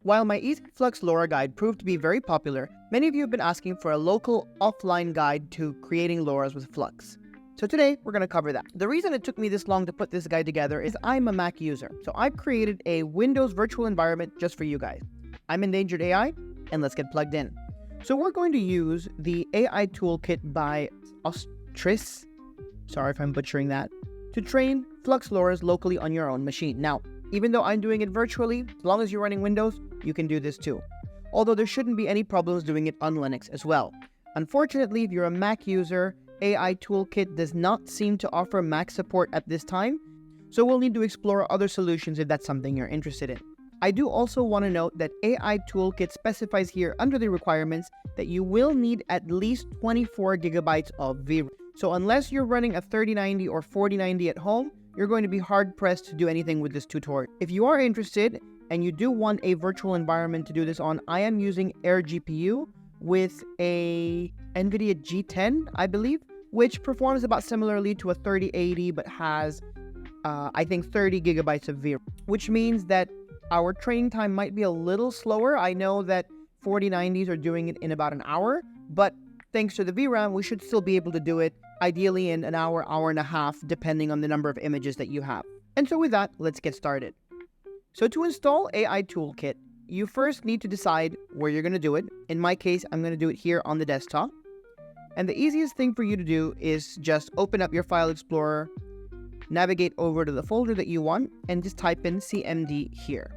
While my Easy FLUX LoRa guide proved to be very popular, many of you have been asking for a local offline guide to creating LoRa's with Flux. So today, we're going to cover that. The reason it took me this long to put this guide together is I'm a Mac user. So I've created a Windows virtual environment just for you guys. I'm Endangered AI, and let's get plugged in. So we're going to use the AI toolkit by Ostris, sorry if I'm butchering that, to train FLUX LoRa's locally on your own machine. Now, even though I'm doing it virtually, as long as you're running Windows, you can do this too. Although there shouldn't be any problems doing it on Linux as well. Unfortunately, if you're a Mac user, AI Toolkit does not seem to offer Mac support at this time, so we'll need to explore other solutions if that's something you're interested in. I do also want to note that AI Toolkit specifies here under the requirements that you will need at least 24 gigabytes of VRAM. So unless you're running a 3090 or 4090 at home, you're going to be hard-pressed to do anything with this tutorial. If you are interested and you do want a virtual environment to do this on, I am using Air GPU with a NVIDIA G10, I believe, which performs about similarly to a 3080 but has, I think, 30 gigabytes of VRAM, which means that our training time might be a little slower. I know that 4090s are doing it in about an hour, but thanks to the VRAM, we should still be able to do it ideally in an hour, hour and a half, depending on the number of images that you have. And so with that, let's get started. So to install AI Toolkit, you first need to decide where you're going to do it. In my case, I'm going to do it here on the desktop. And the easiest thing for you to do is just open up your File Explorer, navigate over to the folder that you want, and just type in CMD here.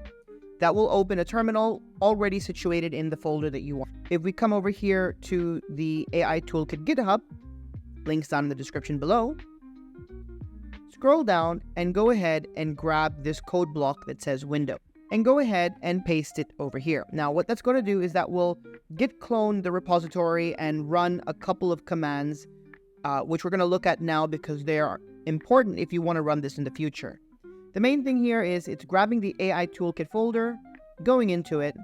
That will open a terminal already situated in the folder that you want. If we come over here to the AI Toolkit GitHub, links down in the description below, scroll down and go ahead and grab this code block that says window and go ahead and paste it over here. Now what that's going to do is that will git clone the repository and run a couple of commands, which we're going to look at now because they are important if you want to run this in the future. The main thing here is it's grabbing the AI Toolkit folder, going into it,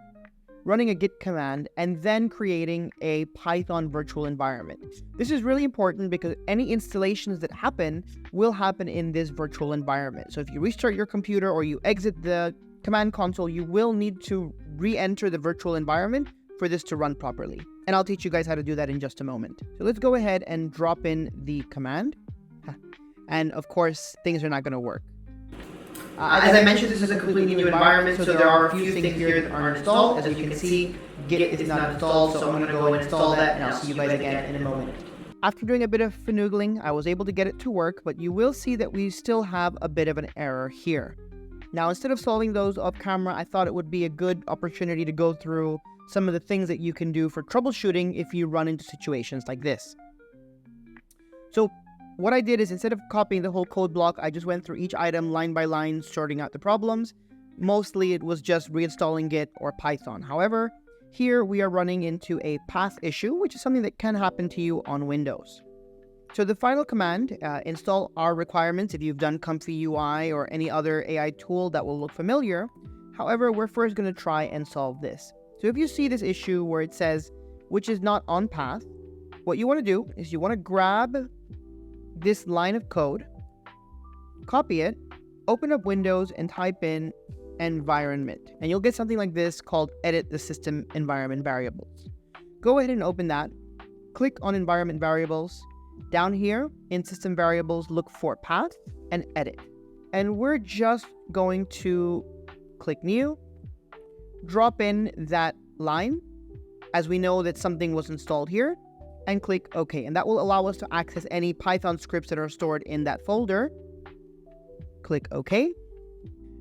running a git command, and then creating a Python virtual environment. This is really important because any installations that happen will happen in this virtual environment. So if you restart your computer or you exit the command console, you will need to re-enter the virtual environment for this to run properly. And I'll teach you guys how to do that in just a moment. So let's go ahead and drop in the command. And of course, things are not going to work. As I mentioned, this is a completely new environment, so there are a few things here that aren't installed. As you can see, Git is not installed, so I'm going to go and install that, and I'll see you guys again in a moment. After doing a bit of finagling, I was able to get it to work, but you will see that we still have a bit of an error here. Now, instead of solving those off camera, I thought it would be a good opportunity to go through some of the things that you can do for troubleshooting if you run into situations like this. So what I did is instead of copying the whole code block, I just went through each item line by line, sorting out the problems. Mostly it was just reinstalling Git or Python. However, here we are running into a path issue, which is something that can happen to you on Windows. So the final command, install our requirements if you've done ComfyUI or any other AI tool that will look familiar. However, we're first going to try and solve this. So if you see this issue where it says, which is not on path, what you want to do is you want to grab this line of code, copy it, open up Windows and type in environment. And you'll get something like this called edit the system environment variables. Go ahead and open that, click on environment variables. Down here in system variables, look for path and edit. And we're just going to click new, drop in that line as we know that something was installed here, and click OK. And that will allow us to access any Python scripts that are stored in that folder. Click OK.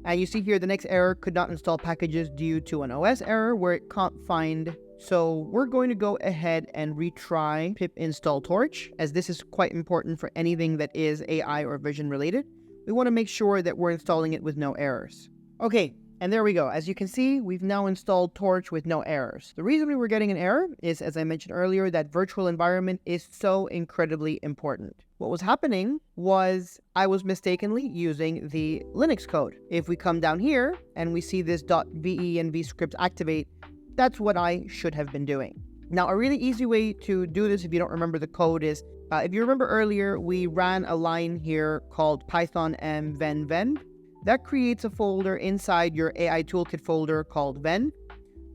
And you see here the next error, could not install packages due to an OS error where it can't find. So we're going to go ahead and retry pip install torch, as this is quite important for anything that is AI or vision related. We want to make sure that we're installing it with no errors. Okay. And there we go. As you can see, we've now installed Torch with no errors. The reason we were getting an error is, as I mentioned earlier, that virtual environment is so incredibly important. What was happening was I was mistakenly using the Linux code. If we come down here and we see this .ve and vscript activate, that's what I should have been doing. Now, a really easy way to do this if you don't remember the code is, if you remember earlier, we ran a line here called python m ven. That creates a folder inside your AI Toolkit folder called ven.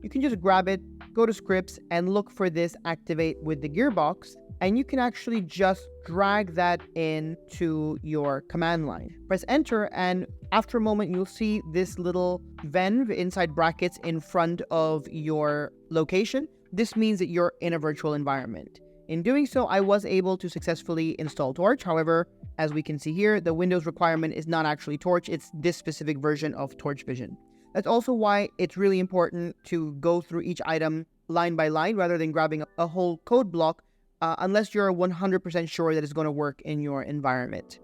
you can just grab it, go to scripts, and look for this activate with the gearbox, and you can actually just drag that into your command line. Press enter, and after a moment, you'll see this little venv inside brackets in front of your location. This means that you're in a virtual environment. In doing so, I was able to successfully install Torch. However, as we can see here, the Windows requirement is not actually Torch, it's this specific version of Torch Vision. That's also why it's really important to go through each item line by line rather than grabbing a whole code block unless you're 100% sure that it's going to work in your environment.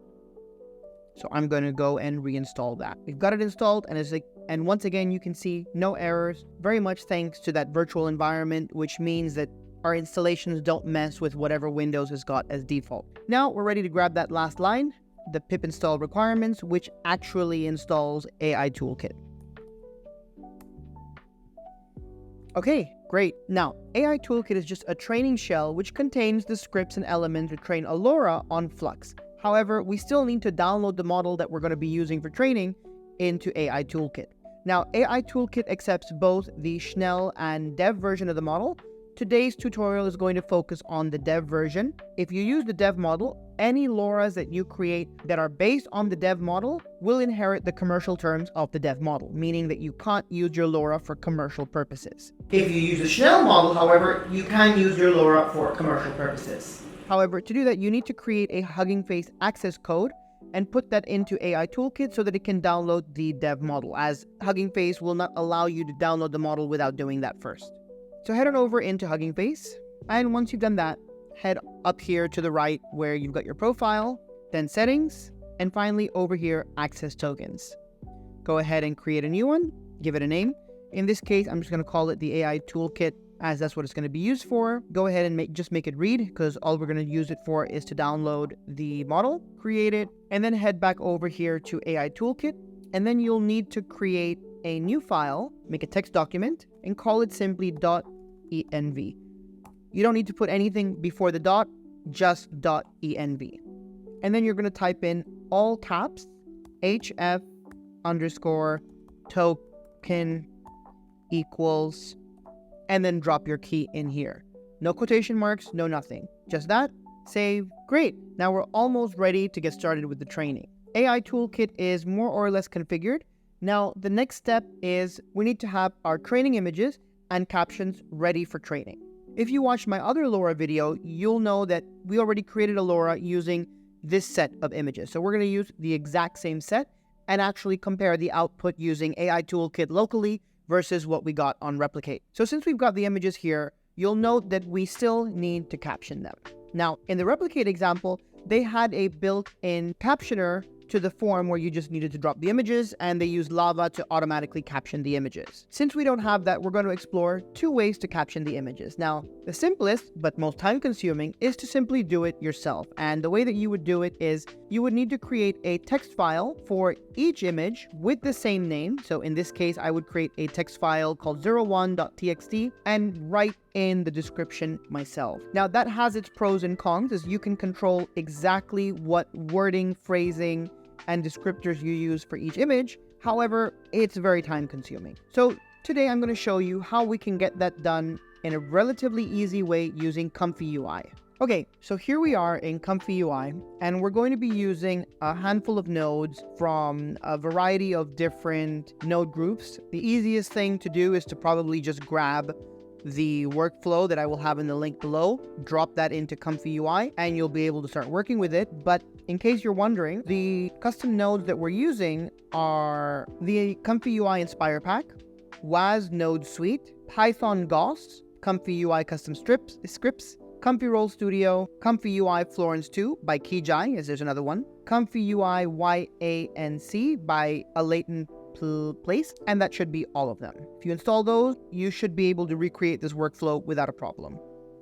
So I'm going to go and reinstall that. We've got it installed, and once again, you can see no errors, very much thanks to that virtual environment, which means that our installations don't mess with whatever Windows has got as default. Now we're ready to grab that last line, the pip install requirements, which actually installs AI Toolkit. Okay, great. Now, AI Toolkit is just a training shell which contains the scripts and elements to train a LoRa on Flux. However, we still need to download the model that we're going to be using for training into AI Toolkit. Now, AI Toolkit accepts both the Schnell and Dev version of the model. Today's tutorial is going to focus on the Dev version. If you use the Dev model, any LoRa's that you create that are based on the Dev model will inherit the commercial terms of the Dev model, meaning that you can't use your LoRa for commercial purposes. If you use the Schnell model, however, you can use your LoRa for commercial purposes. However, to do that, you need to create a Hugging Face access code and put that into AI Toolkit so that it can download the Dev model, as Hugging Face will not allow you to download the model without doing that first. So head on over into Hugging Face, and once you've done that, head up here to the right where you've got your profile, then settings, and finally over here, access tokens. Go ahead and create a new one, give it a name. In this case, I'm just going to call it the AI Toolkit, as that's what it's going to be used for. Go ahead and just make it read, because all we're going to use it for is to download the model, create it, and then head back over here to AI Toolkit, and then you'll need to create a new file, make a text document, and call it simply .env. You don't need to put anything before the dot, just .env. And then you're going to type in all caps, hf underscore token equals, and then drop your key in here. No quotation marks, no nothing. Just that, save, great. Now we're almost ready to get started with the training. AI Toolkit is more or less configured. Now, the next step is we need to have our training images and captions ready for training. If you watched my other LoRa video, you'll know that we already created a LoRa using this set of images. So we're going to use the exact same set and actually compare the output using AI Toolkit locally versus what we got on Replicate. So since we've got the images here, you'll note that we still need to caption them. Now, in the Replicate example, they had a built-in captioner to the form where you just needed to drop the images, and they used Lava to automatically caption the images. Since we don't have that, we're going to explore two ways to caption the images. Now, the simplest but most time-consuming is to simply do it yourself. And the way that you would do it is you would need to create a text file for each image with the same name. So in this case, I would create a text file called 01.txt and write in the description myself. Now, that has its pros and cons, as you can control exactly what wording, phrasing, and descriptors you use for each image. However, it's very time consuming. So today I'm going to show you how we can get that done in a relatively easy way using ComfyUI. Okay, so here we are in ComfyUI, and we're going to be using a handful of nodes from a variety of different node groups. The easiest thing to do is to probably just grab the workflow that I will have in the link below, drop that into ComfyUI, and you'll be able to start working with it. But in case you're wondering, the custom nodes that we're using are the ComfyUI Inspire Pack, WAS Node Suite, Python GOS, ComfyUI Custom Scripts, ComfyRoll Studio, ComfyUI Florence 2 by Kijai, as there's another one, ComfyUI YANC by a latent place, and that should be all of them. If you install those, you should be able to recreate this workflow without a problem.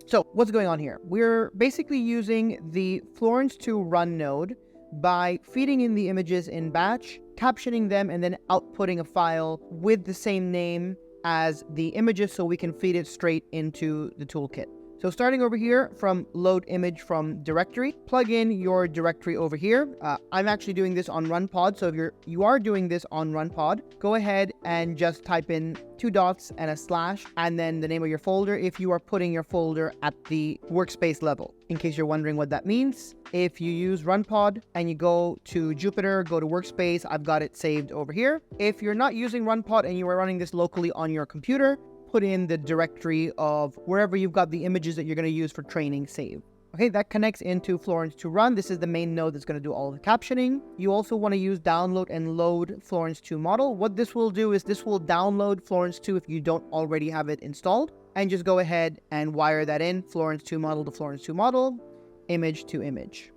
So what's going on here? We're basically using the Florence 2 run node by feeding in the images in batch, captioning them, and then outputting a file with the same name as the images so we can feed it straight into the toolkit. So starting over here from load image from directory, plug in your directory over here. I'm actually doing this on RunPod. So if you are doing this on RunPod, go ahead and just type in 2 dots and a slash and then the name of your folder if you are putting your folder at the workspace level. In case you're wondering what that means, if you use RunPod and you go to Jupyter, go to workspace, I've got it saved over here. If you're not using RunPod and you are running this locally on your computer, put in the directory of wherever you've got the images that you're going to use for training saved. Okay, that connects into Florence to run. This is the main node that's going to do all the captioning. You also want to use download and load Florence 2 model. What this will do is this will download Florence 2 if you don't already have it installed, and just go ahead and wire that in, Florence 2 model to Florence 2 model, image to image.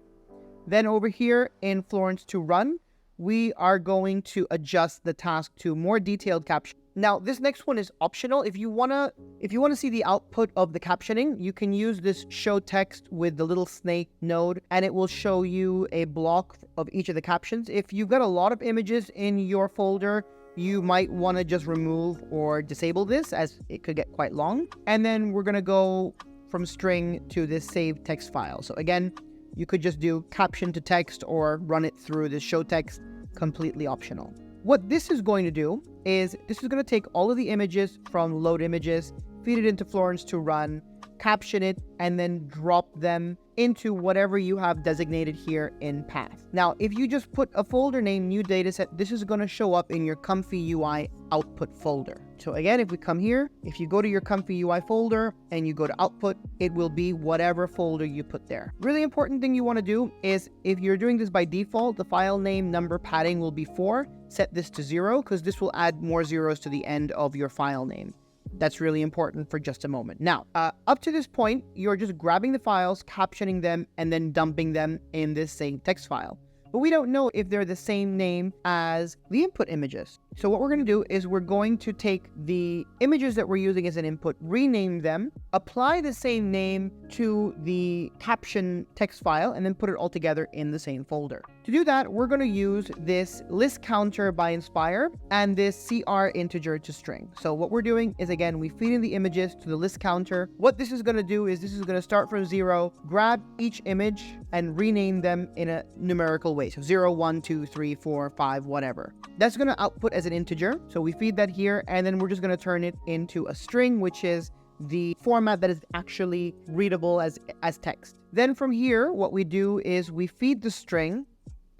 Then over here in Florence to run, we are going to adjust the task to more detailed caption. Now, this next one is optional. If you wanna see the output of the captioning, you can use this show text with the little snake node, and it will show you a block of each of the captions. If you've got a lot of images in your folder, you might want to just remove or disable this, as it could get quite long. And then we're gonna go from string to this save text file. So again, you could just do caption to text or run it through this show text, completely optional. What this is going to do is this is going to take all of the images from load images, feed it into Florence to run, caption it, and then drop them into whatever you have designated here in path. Now, if you just put a folder name, new dataset, this is going to show up in your ComfyUI output folder. So again, if we come here, if you go to your ComfyUI folder and you go to output, it will be whatever folder you put there. Really important thing you want to do is if you're doing this by default, the file name number padding will be 4. Set this to 0 because this will add more zeros to the end of your file name. That's really important for just a moment. Now, up to this point, you're just grabbing the files, captioning them, and then dumping them in this same text file. But we don't know if they're the same name as the input images. So what we're going to do is we're going to take the images that we're using as an input, rename them, apply the same name to the caption text file, and then put it all together in the same folder. To do that, we're going to use this list counter by Inspire and this CR integer to string. So what we're doing is, again, we feed in the images to the list counter. What this is going to do is this is going to start from 0, grab each image and rename them in a numerical way. So 0, 1, 2, 3, 4, 5, whatever. That's going to output as an integer. So we feed that here, and then we're just going to turn it into a string, which is the format that is actually readable as text. Then from here, what we do is we feed the string.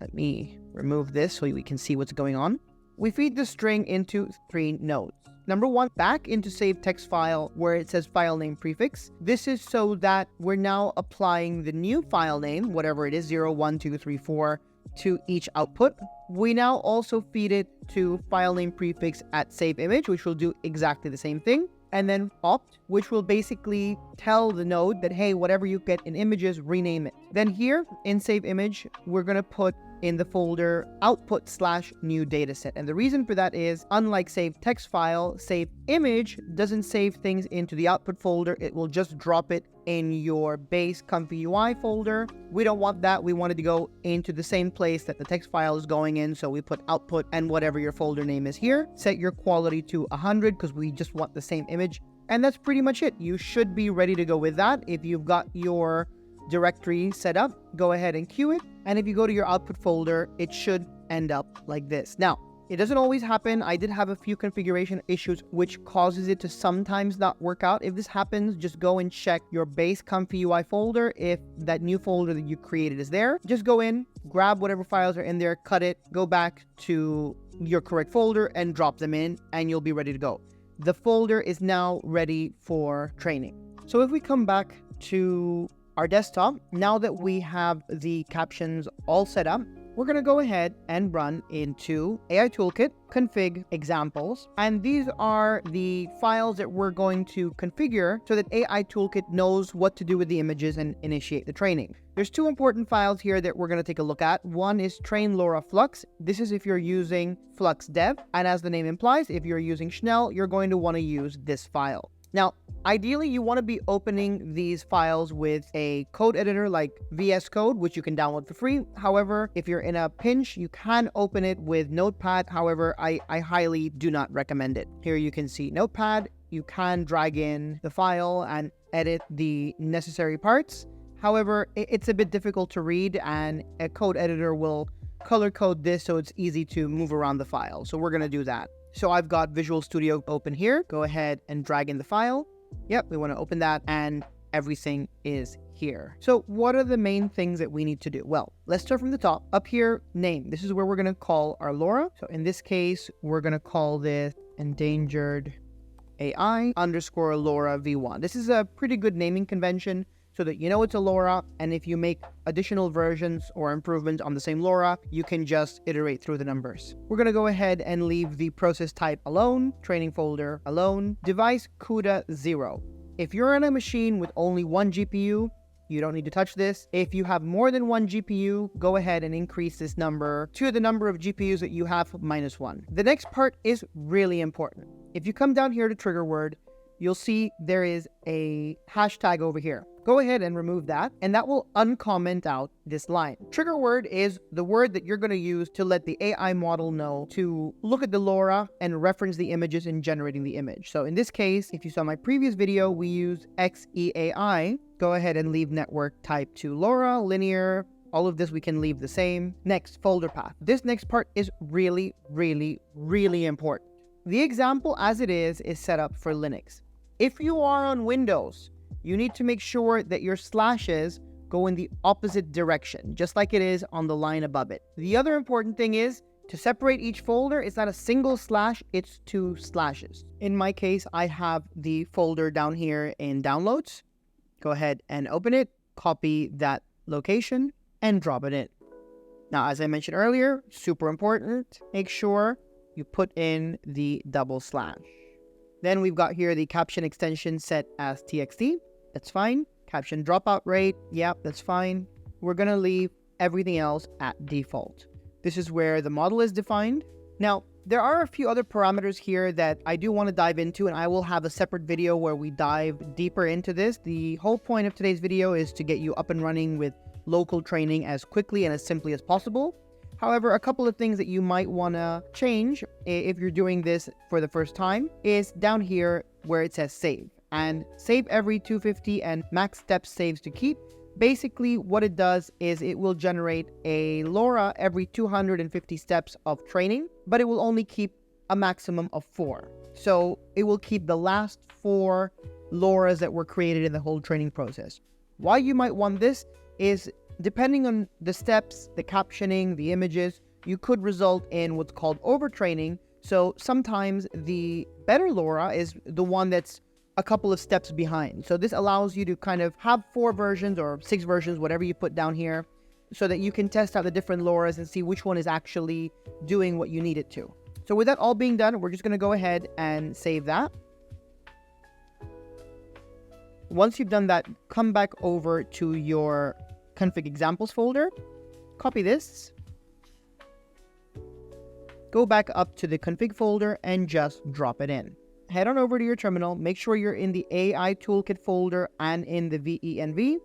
Let me remove this so we can see what's going on. We feed the string into 3 nodes. Number 1, back into save text file where it says file name prefix. This is so that we're now applying the new file name, whatever it is, 0, 1, 2, 3, 4, to each output. We now also feed it to file name prefix at save image, which will do exactly the same thing. And then opt, which will basically tell the node that, hey, whatever you get in images, rename it. Then here in save image, we're going to put in the folder output/new dataset. And the reason for that is, unlike save text file, save image doesn't save things into the output folder. It will just drop it in your base ComfyUI folder. We don't want that. We want it to go into the same place that the text file is going in. So we put output and whatever your folder name is here. Set your quality to 100 because we just want the same image. And that's pretty much it. You should be ready to go with that. If you've got your directory set up, go ahead and queue it. And if you go to your output folder, it should end up like this. Now, it doesn't always happen. I did have a few configuration issues which causes it to sometimes not work out. If this happens, just go and check your base ComfyUI folder. If that new folder that you created is there, just go in, grab whatever files are in there, cut it, go back to your correct folder and drop them in, and you'll be ready to go. The folder is now ready for training. So if we come back to our desktop, now that we have the captions all set up, we're going to go ahead and run into AI Toolkit, config examples. And these are the files that we're going to configure so that AI Toolkit knows what to do with the images and initiate the training. There's 2 important files here that we're going to take a look at. One is train LoRa Flux. This is if you're using Flux Dev. And as the name implies, if you're using Schnell, you're going to want to use this file. Now, ideally, you want to be opening these files with a code editor like VS Code, which you can download for free. However, if you're in a pinch, you can open it with Notepad. However, I highly do not recommend it. Here you can see Notepad. you can drag in the file and edit the necessary parts. However, it's a bit difficult to read, and a code editor will color code this so it's easy to move around the file. So we're going to do that. So I've got Visual Studio open here. Go ahead and drag in the file. Yep, we want to open that, and everything is here. So what are the main things that we need to do? Well, let's start from the top. Up here, name. This is where we're going to call our LoRa. So in this case, we're going to call this Endangered AI underscore LoRa V1. This is a pretty good naming convention so that you know it's a LoRa, and if you make additional versions or improvements on the same LoRa, you can just iterate through the numbers. We're going to go ahead and leave the process type alone, training folder alone, device CUDA 0. If you're on a machine with only one GPU, you don't need to touch this. If you have more than one GPU, go ahead and increase this number to the number of GPUs that you have -1. The next part is really important. If you come down here to trigger word, you'll see there is a hashtag over here. Go ahead and remove that, and that will uncomment out this line. Trigger word is the word that you're going to use to let the AI model know to look at the LoRa and reference the images in generating the image. So in this case, if you saw my previous video, we use XEAI. Go ahead and leave network type to LoRa, linear. All of this we can leave the same. Next, folder path. This next part is really, really, really important. The example as it is set up for Linux. If you are on Windows, you need to make sure that your slashes go in the opposite direction, just like it is on the line above it. The other important thing is to separate each folder. It's not a single slash, it's 2 slashes. In my case, I have the folder down here in downloads. Go ahead and open it, copy that location, and drop it in. Now, as I mentioned earlier, super important, make sure you put in the double slash. Then we've got here the caption extension set as TXT. That's fine. Caption dropout rate. Yep, that's fine. We're going to leave everything else at default. This is where the model is defined. Now, there are a few other parameters here that I do want to dive into, and I will have a separate video where we dive deeper into this. The whole point of today's video is to get you up and running with local training as quickly and as simply as possible. However, a couple of things that you might want to change if you're doing this for the first time is down here where it says save. And save every 250 and max steps saves to keep. Basically, what it does is it will generate a LoRa every 250 steps of training, but it will only keep a maximum of 4. So it will keep the last 4 LoRas that were created in the whole training process. Why you might want this is depending on the steps, the captioning, the images, you could result in what's called overtraining. So sometimes the better LoRa is the one that's a couple of steps behind. So this allows you to kind of have 4 versions or 6 versions, whatever you put down here, so that you can test out the different LoRas and see which one is actually doing what you need it to. So with that all being done, we're just going to go ahead and save that. Once you've done that, come back over to your config examples folder, copy this, go back up to the config folder and just drop it in. Head on over to your terminal, make sure you're in the AI toolkit folder and in the venv.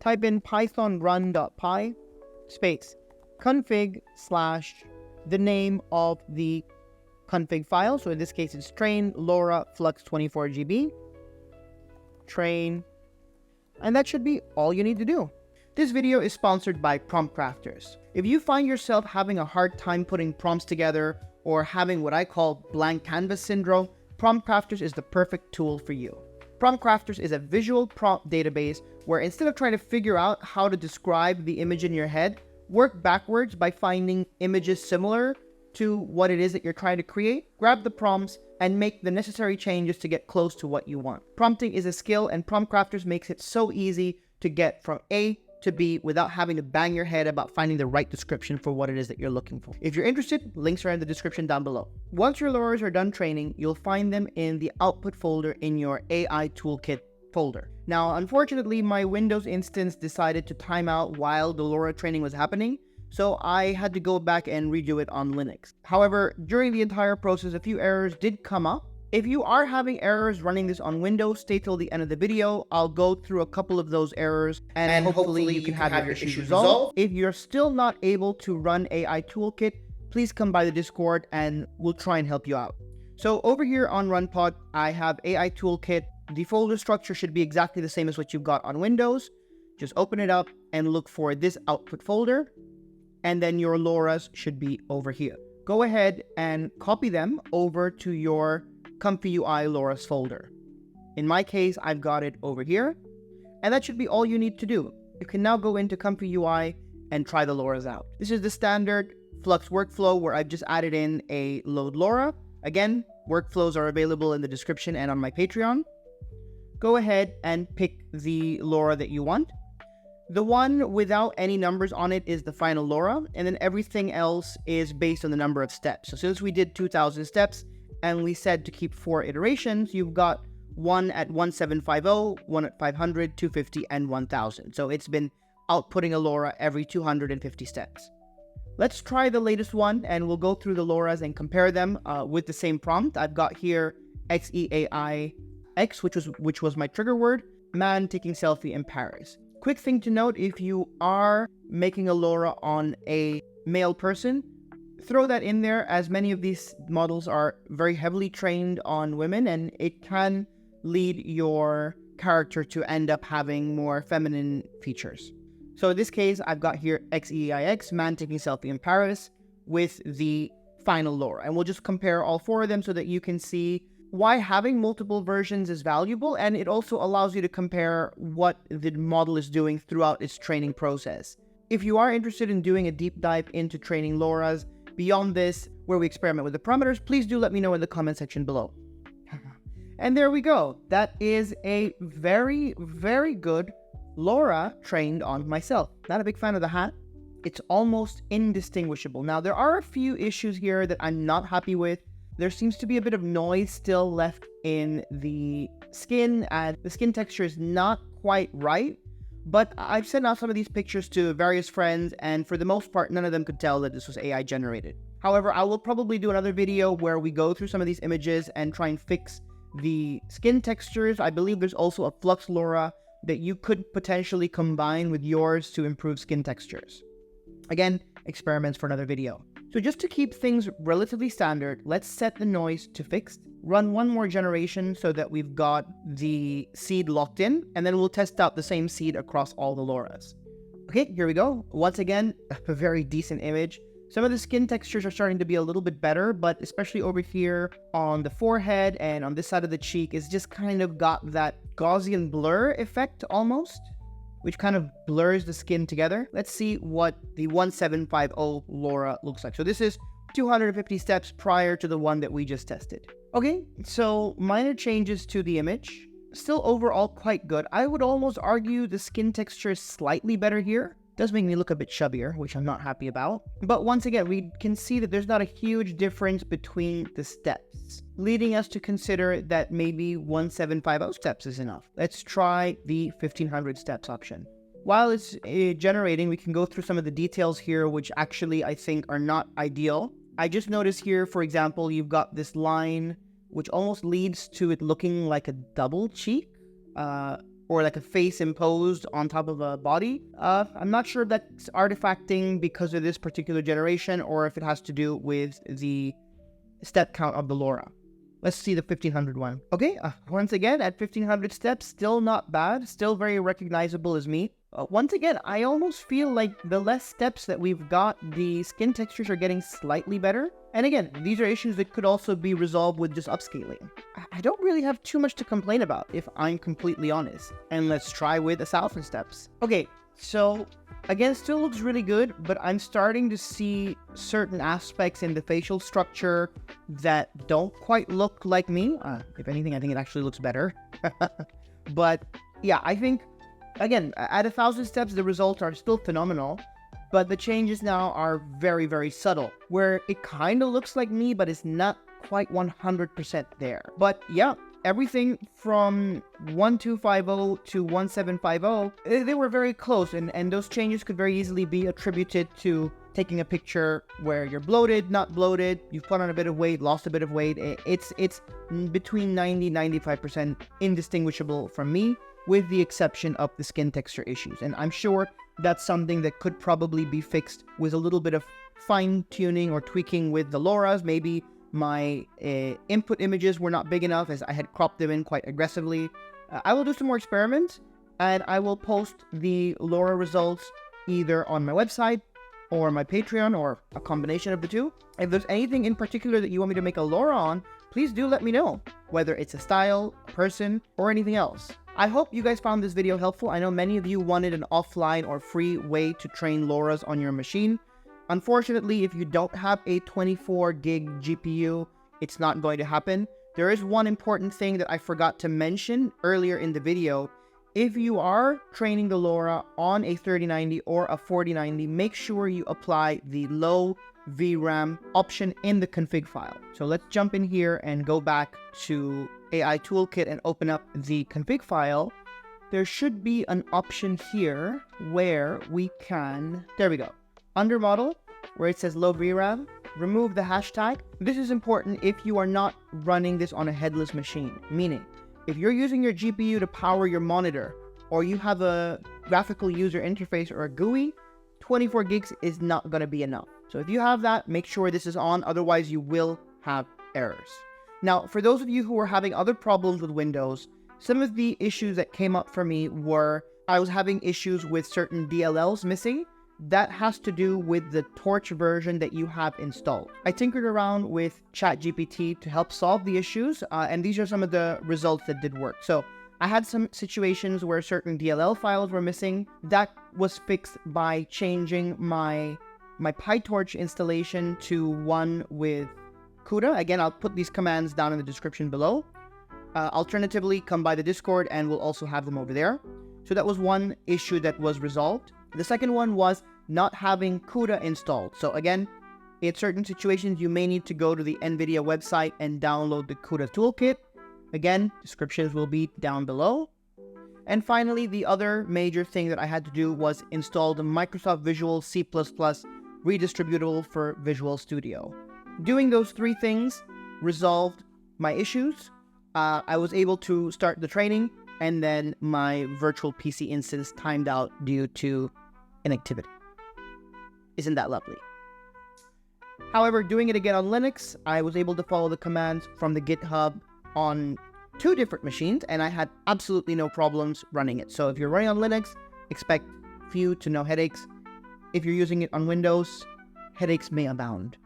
Type in python run.py space config / the name of the config file. So in this case, it's train LoRa flux 24GB. Train, and that should be all you need to do. This video is sponsored by Prompt Crafters. If you find yourself having a hard time putting prompts together or having what I call blank canvas syndrome, Prompt Crafters is the perfect tool for you. Prompt Crafters is a visual prompt database where instead of trying to figure out how to describe the image in your head, work backwards by finding images similar to what it is that you're trying to create, grab the prompts, and make the necessary changes to get close to what you want. Prompting is a skill, and Prompt Crafters makes it so easy to get from A to B without having to bang your head about finding the right description for what it is that you're looking for. If you're interested, links are in the description down below. Once your LoRas are done training, you'll find them in the output folder in your AI toolkit folder. Now, unfortunately, my Windows instance decided to time out while the LoRa training was happening, so I had to go back and redo it on Linux. However, during the entire process, a few errors did come up. If you are having errors running this on Windows, stay till the end of the video. I'll go through a couple of those errors and hopefully you can have your issues resolved. If you're still not able to run AI Toolkit, please come by the Discord and we'll try and help you out. So over here on RunPod, I have AI Toolkit. The folder structure should be exactly the same as what you've got on Windows. Just open it up and look for this output folder, and then your LoRa's should be over here. Go ahead and copy them over to your ComfyUI LoRa's folder. In my case, I've got it over here, and that should be all you need to do. You can now go into ComfyUI and try the LoRa's out. This is the standard Flux workflow where I've just added in a load LoRa. Again, workflows are available in the description and on my Patreon. Go ahead and pick the LoRa that you want. The one without any numbers on it is the final LoRa, and then everything else is based on the number of steps. So since we did 2,000 steps and we said to keep 4 iterations, you've got one at 1750, one at 500, 250, and 1000. So it's been outputting a LoRa every 250 steps. Let's try the latest one, and we'll go through the LoRa's and compare them with the same prompt. I've got here XEAIX, which was my trigger word, man taking selfie in Paris. Quick thing to note, if you are making a LoRa on a male person, throw that in there, as many of these models are very heavily trained on women, and it can lead your character to end up having more feminine features. So in this case, I've got here XEAIX, man taking selfie in Paris, with the final LoRa. And we'll just compare all 4 of them so that you can see why having multiple versions is valuable, and it also allows you to compare what the model is doing throughout its training process. If you are interested in doing a deep dive into training LoRa's beyond this, where we experiment with the parameters, please do let me know in the comment section below. And there we go. That is a very, very good LoRa trained on myself. Not a big fan of the hat. It's almost indistinguishable. Now, there are a few issues here that I'm not happy with. There seems to be a bit of noise still left in the skin, and the skin texture is not quite right. But I've sent out some of these pictures to various friends, and for the most part, none of them could tell that this was AI generated. However, I will probably do another video where we go through some of these images and try and fix the skin textures. I believe there's also a FLUX LoRa that you could potentially combine with yours to improve skin textures. Again, experiments for another video. So just to keep things relatively standard, let's set the noise to fixed, run one more generation so that we've got the seed locked in, and then we'll test out the same seed across all the LoRa's. Okay, here we go. Once again, a very decent image. Some of the skin textures are starting to be a little bit better, but especially over here on the forehead and on this side of the cheek, it's just kind of got that Gaussian blur effect almost, which kind of blurs the skin together. Let's see what the 1750 LoRa looks like. So this is 250 steps prior to the one that we just tested. Okay, so minor changes to the image. Still overall quite good. I would almost argue the skin texture is slightly better here. Does make me look a bit chubbier, which I'm not happy about. But once again, we can see that there's not a huge difference between the steps, leading us to consider that maybe 1750 steps is enough. Let's try the 1500 steps option. While it's generating, we can go through some of the details here, which actually I think are not ideal. I just noticed here, for example, you've got this line, which almost leads to it looking like a double cheek, or like a face imposed on top of a body. I'm not sure if that's artifacting because of this particular generation or if it has to do with the step count of the LoRa. Let's see the 1500 one. Okay, once again, at 1500 steps, still not bad, still very recognizable as me. Once again, I almost feel like the less steps that we've got, the skin textures are getting slightly better. And again, these are issues that could also be resolved with just upscaling. I don't really have too much to complain about, if I'm completely honest. And let's try with 1000 steps. Okay, so again, still looks really good, but I'm starting to see certain aspects in the facial structure that don't quite look like me. If anything, I think it actually looks better. But yeah, I think, again, at 1000 steps, the results are still phenomenal. But the changes now are very, very subtle, where it kind of looks like me, but it's not quite 100% there. But yeah, everything from 1250 to 1750, they were very close, and those changes could very easily be attributed to taking a picture where you're bloated, not bloated, you've put on a bit of weight, lost a bit of weight. It's between 90-95% indistinguishable from me, with the exception of the skin texture issues. And I'm sure that's something that could probably be fixed with a little bit of fine-tuning or tweaking with the LoRa's, maybe my input images were not big enough as I had cropped them in quite aggressively. I will do some more experiments, and I will post the LoRa results either on my website or my Patreon, or a combination of the two. If there's anything in particular that you want me to make a LoRa on, please do let me know, whether it's a style, a person, or anything else. I hope you guys found this video helpful. I know many of you wanted an offline or free way to train LoRa's on your machine. Unfortunately, if you don't have a 24 gig GPU, it's not going to happen. There is one important thing that I forgot to mention earlier in the video. If you are training the LoRa on a 3090 or a 4090, make sure you apply the low VRAM option in the config file. So let's jump in here and go back to AI Toolkit and open up the config file. There should be an option here where we can, there we go, under model, where it says low VRAM, remove the hashtag. This is important if you are not running this on a headless machine, meaning if you're using your GPU to power your monitor, or you have a graphical user interface or a GUI, 24 gigs is not going to be enough. So if you have that, make sure this is on, otherwise you will have errors. Now, for those of you who are having other problems with Windows, some of the issues that came up for me were I was having issues with certain DLLs missing. That has to do with the Torch version that you have installed. I tinkered around with ChatGPT to help solve the issues, and these are some of the results that did work. So I had some situations where certain DLL files were missing. That was fixed by changing my PyTorch installation to one with CUDA. Again, I'll put these commands down in the description below. Alternatively, come by the Discord and we'll also have them over there. So that was one issue that was resolved. The second one was not having CUDA installed. So again, in certain situations, you may need to go to the NVIDIA website and download the CUDA toolkit. Again, descriptions will be down below. And finally, the other major thing that I had to do was install the Microsoft Visual C++ redistributable for Visual Studio. Doing those three things resolved my issues. I was able to start the training, and then my virtual PC instance timed out due to inactivity. Isn't that lovely? However, doing it again on Linux, I was able to follow the commands from the GitHub on 2 different machines, and I had absolutely no problems running it. So if you're running on Linux, expect few to no headaches. If you're using it on Windows, headaches may abound.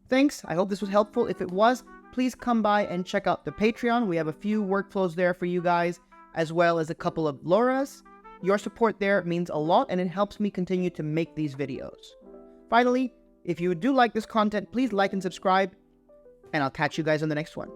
Thanks, I hope this was helpful. If it was, please come by and check out the Patreon. We have a few workflows there for you guys, as well as a couple of LoRa's. Your support there means a lot, and it helps me continue to make these videos. Finally, if you do like this content, please like and subscribe, and I'll catch you guys on the next one.